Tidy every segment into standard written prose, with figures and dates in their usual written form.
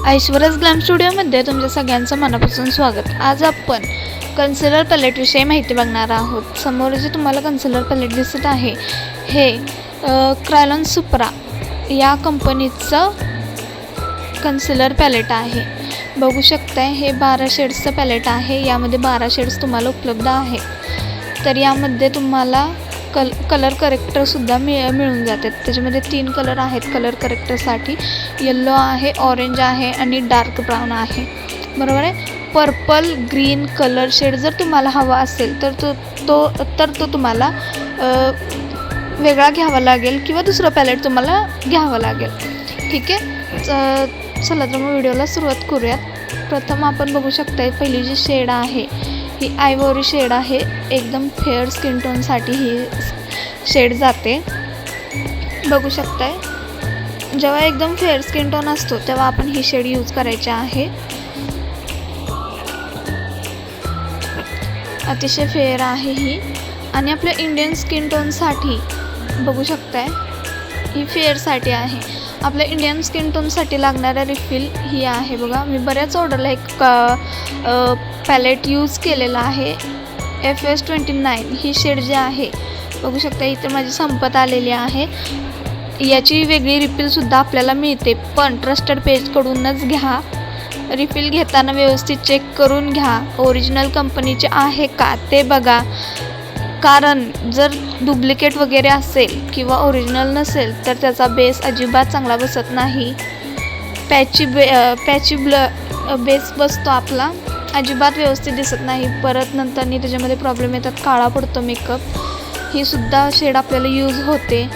Aishwarya's glam स्टुडिओमध्ये तुमच्या सगळ्यांचं मनापासून स्वागत. आज आपण कन्सिलर पॅलेटविषयी माहिती बघणार आहोत. समोर जे तुम्हाला कन्सिलर पॅलेट दिसत आहे हे क्रायलॉन सुप्रा या कंपनीचं कन्सिलर पॅलेट आहे. बघू शकताय हे 12 शेड्सचं पॅलेट आहे. यामध्ये 12 शेड्स तुम्हाला उपलब्ध आहे. तर यामध्ये तुम्हाला कलर करेक्टरसुद्धा मिळून जातात. त्याच्यामध्ये 3 कलर आहेत कलर करेक्टरसाठी. येल्लो आहे, ऑरेंज आहे आणि डार्क ब्राऊन आहे, बरोबर आहे. पर्पल ग्रीन कलर शेड जर तुम्हाला हवा असेल तर तो तुम्हाला वेगळा घ्यावा लागेल किंवा दुसरं पॅलेट तुम्हाला घ्यावं लागेल. ठीक आहे, चला तर मग व्हिडिओला सुरुवात करूयात. प्रथम आपण बघू शकता पहिली जी शेड आहे ही आयव्हरी शेड आहे. एकदम फेअर स्किन टोनसाठी ही शेड जाते. बघू शकताय जेव्हा एकदम फेअर स्किन टोन असतो तेव्हा आपण ही शेड यूज करायची आहे. अतिशय फेअर आहे ही. आणि आपल्या इंडियन स्किन टोनसाठी बघू शकताय ही फेअरसाठी आहे. आपल्या इंडियन स्किन टोनसाठी लागणाऱ्या रिफिल ही आहे. बघा मी बऱ्याच ऑर्डरला एक पॅलेट यूज केलेला आहे. FS29 ही शेड जी आहे बघू शकता इथे माझी संपत आलेली आहे. याची वेगळी रिफिलसुद्धा आपल्याला मिळते, पण ट्रस्टेड पेजकडूनच घ्या. रिफिल घेताना व्यवस्थित चेक करून घ्या. ओरिजिनल कंपनीचे आहे का ते बघा, कारण जर डुप्लिकेट वगैरे असेल किंवा ओरिजिनल नसेल तर त्याचा बेस अजिबात चांगला बसत नाही. पॅची बेस बसतो आपला, अजिबात व्यवस्थित दिसत नाही. परत नंतरनी त्याच्यामध्ये प्रॉब्लेम येतात, काळा पडतो मेकअप. ही सुद्धा शेड आपल्याला यूज होते.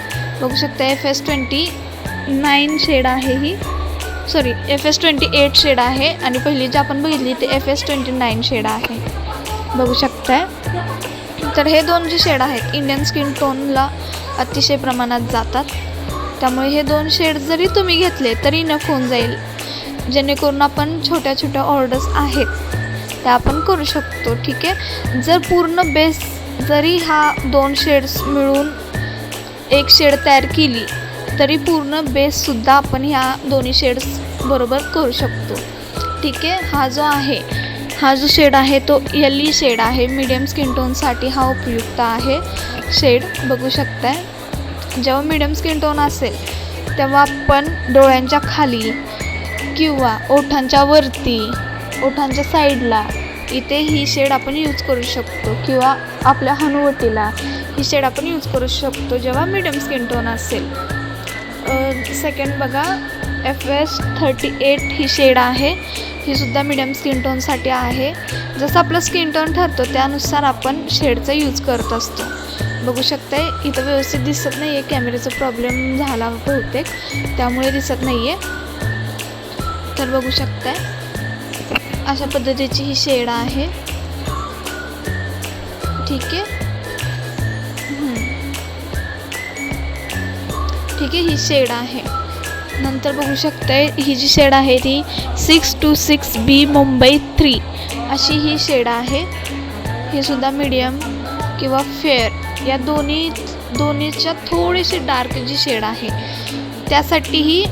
बघू शकता FS29 शेड आहे ही, सॉरी FS28 शेड आहे आणि पहिली जी आपण बघितली ते FS29 शेड आहे. बघू शकताय. तर हे 2 जे शेड आहेत इंडियन स्किन टोनला अतिशय प्रमाणात जातात. त्यामुळे हे 2 शेड जरी तुम्ही घेतले तरी इनफ होऊन जाईल, जेणेकरून आपण छोट्या छोट्या ऑर्डर्स आहेत त्या आपण करू शकतो. ठीक आहे, जर पूर्ण बेस जरी हा 2 शेड्स मिळून एक शेड तयार केली तरी पूर्ण बेससुद्धा आपण ह्या दोन्ही शेड्स बरोबर करू शकतो. ठीक आहे, हा जो शेड आहे तो येल्लो शेड आहे. मीडियम स्किन टोनसाठी हा उपयुक्त आहे शेड. बघू शकताय जेव्हा मीडियम स्किन टोन असेल तेव्हा आपण डोळ्यांच्या खाली किंवा ओठांच्या वरती, ओठांच्या साईडला इथे ही शेड आपण यूज करू शकतो, किंवा आपल्या हनुवटीला ही शेड आपण यूज करू शकतो जेव्हा मीडियम स्किन टोन असेल. सेकंड बघा FS38 ही शेड आहे. ही सुद्धा मीडियम स्किन टोनसाठी आहे. जसं आपलं स्किन टोन ठरतो त्यानुसार आपण शेडचा यूज करत असतो. बघू शकताय इथं व्यवस्थित दिसत नाही आहे, कॅमेऱ्याचा प्रॉब्लेम झाला बहुतेक त्यामुळे दिसत नाही आहे. तर बघू शकताय अशा पद्धतीची ही शेड आहे. ठीक आहे, ठीक आहे, ही शेड आहे. नंतर बघू शकताय ही जी शेड आहे ती 626B मुंबई 3 अशी ही शेड आहे. ही सुद्धा मीडियम किंवा फेअर या दोन्हीच्या थोडीशी डार्क जी शेड आहे त्यासाठीही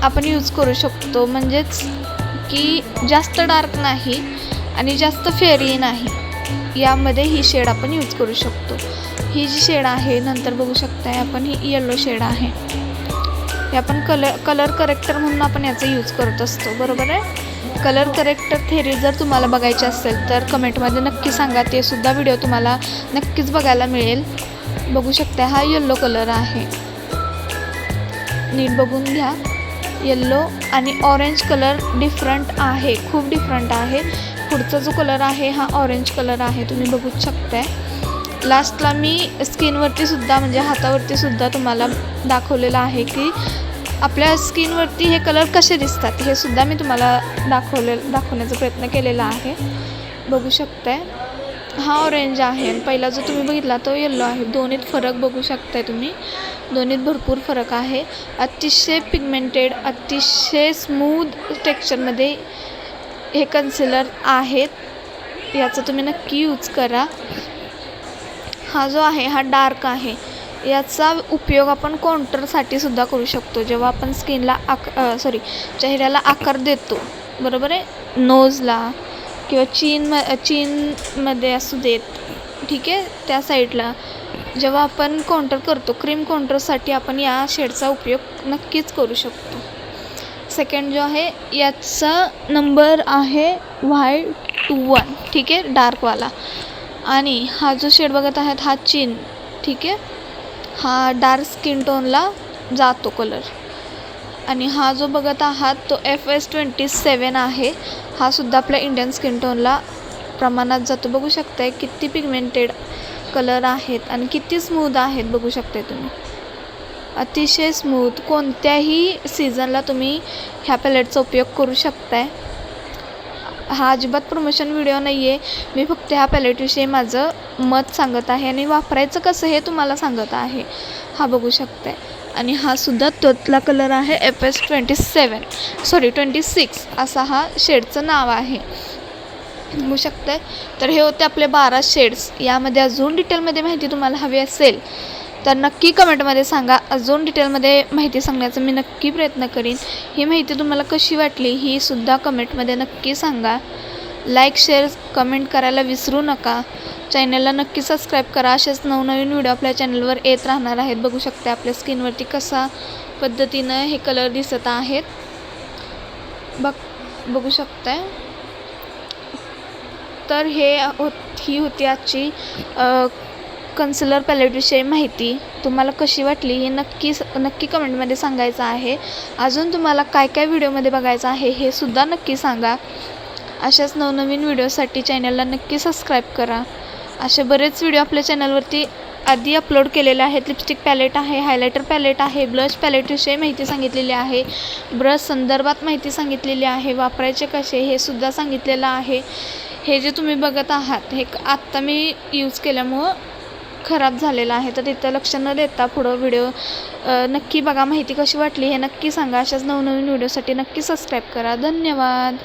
आपण यूज करू शकतो. म्हणजेच की जास्त डार्क नाही आणि जास्त फेअरही नाही, यामध्ये ही शेड आपण यूज करू शकतो. ही जी शेड आहे नंतर बघू शकताय आपण ही येल्लो शेड आहे. हे आपण कलर करेक्टर म्हणून आपण याचा यूज करत असतो, बरोबर आहे. कलर करेक्टर थेरी जर तुम्हाला बघायची असेल तर कमेंटमध्ये नक्की सांगा, ते सुद्धा व्हिडिओ तुम्हाला नक्कीच बघायला मिळेल. बघू शकता हा येल्लो कलर आहे, नीट बघून घ्या. येल्लो आणि ऑरेंज कलर डिफरंट आहे, खूप डिफरंट आहे. पुढचा जो कलर आहे हा ऑरेंज कलर आहे, तुम्ही बघूच शकताय. लास्टला मी स्किनवरती सुद्धा म्हणजे हातावरती सुद्धा तुम्हाला दाखवलेलं आहे की आपल्या स्किनवरती हे कलर कसे दिसतात, हे सुद्धा मी तुम्हाला दाखवण्याचा प्रयत्न केलेला आहे. बघू शकताय हा ऑरेंज आहे आणि पहिला जो तुम्ही बघितला तो येल्लो आहे. दोन्हीत फरक बघू शकताय तुम्ही, दोन्हीत भरपूर फरक आहे. अतिशय पिगमेंटेड, अतिशय स्मूथ टेक्स्चरमध्ये हे कन्सिलर आहेत. याचं तुम्ही नक्की यूज करा. हा जो आहे हा डार्क आहे, याचा उपयोग आपण कॉन्टरसाठी सुद्धा करू शकतो. जेव्हा आपण स्किनला चेहऱ्याला आकार देतो, बरोबर आहे, नोजला किंवा चीनमध्ये असू देत, ठीक आहे, त्या साईडला जेव्हा आपण कॉन्टर करतो, क्रीम कॉन्टरसाठी आपण या शेडचा उपयोग नक्कीच करू शकतो. सेकंड जो आहे याचा नंबर आहे Y21, ठीक आहे, डार्कवाला. आणि हा जो शेड बघत आहात हा चीन, ठीक आहे, हा डार्क स्किन टोनला जातो कलर. आणि हा जो बघत आहात तो FS27 आहे. हा सुद्धा आपल्या इंडियन स्किन टोनला प्रमाणात जातो. बघू शकताय किती पिगमेंटेड कलर आहेत आणि किती स्मूथ आहेत, बघू शकताय तुम्ही, अतिशय स्मूथ. कोणत्याही सीझनला तुम्ही ह्या पॅलेटचा उपयोग करू शकताय. हा अजिबात प्रमोशन व्हिडिओ नाही आहे, मी फक्त ह्या पॅलेटविषयी माझं मत सांगत आहे आणि वापरायचं कसं हे तुम्हाला सांगत आहे. हा बघू शकताय. आणि हा सुद्धा तोतला कलर आहे, FS26 असा हा शेडचं नाव आहे, बघू शकताय. तर हे होते आपले 12 शेड्स. यामध्ये अजून डिटेलमध्ये माहिती तुम्हाला हवी असेल तर नक्की कमेंटमध्ये सांगा. अजून डिटेलमध्ये माहिती सांगण्याचा मी नक्की प्रयत्न करीन. ही माहिती तुम्हाला कशी वाटली ही सुद्धा कमेंटमध्ये नक्की सांगा. लाईक, शेअर, कमेंट करायला विसरू नका. चॅनलला नक्की सबस्क्राईब करा. असेच नवनवीन व्हिडिओ आपल्या चॅनलवर येत राहणार आहेत. बघू शकता आपल्या स्किनवरती कसा पद्धतीनं हे कलर दिसत आहेत, बघू शकताय. तर ही होती आजची कन्सिलर पॅलेटविषयी माहिती. तुम्हाला कशी वाटली हे नक्की कमेंटमध्ये सांगायचं आहे. अजून तुम्हाला काय काय व्हिडिओमध्ये बघायचं आहे हे सुद्धा नक्की सांगा. अशाच नवनवीन व्हिडिओसाठी चॅनलला नक्की सबस्क्राईब करा. असे बरेच व्हिडिओ आपल्या चॅनलवरती आधी अपलोड केलेले आहेत. लिपस्टिक पॅलेट आहे, हायलायटर पॅलेट आहे, ब्लश पॅलेटविषयी माहिती सांगितलेली आहे, ब्रश संदर्भात माहिती सांगितलेली आहे, वापरायचे कसे हे सुद्धा सांगितलेलं आहे. हे जे तुम्ही बघत आहात हे आत्ता मी यूज केल्यामुळं खराब झालेला आहे, तर तिथं लक्ष न देता पुढं व्हिडिओ नक्की बघा. माहिती कशी वाटली हे नक्की सांगा. अशाच नवनवीन व्हिडिओसाठी नक्की सबस्क्राईब करा. धन्यवाद.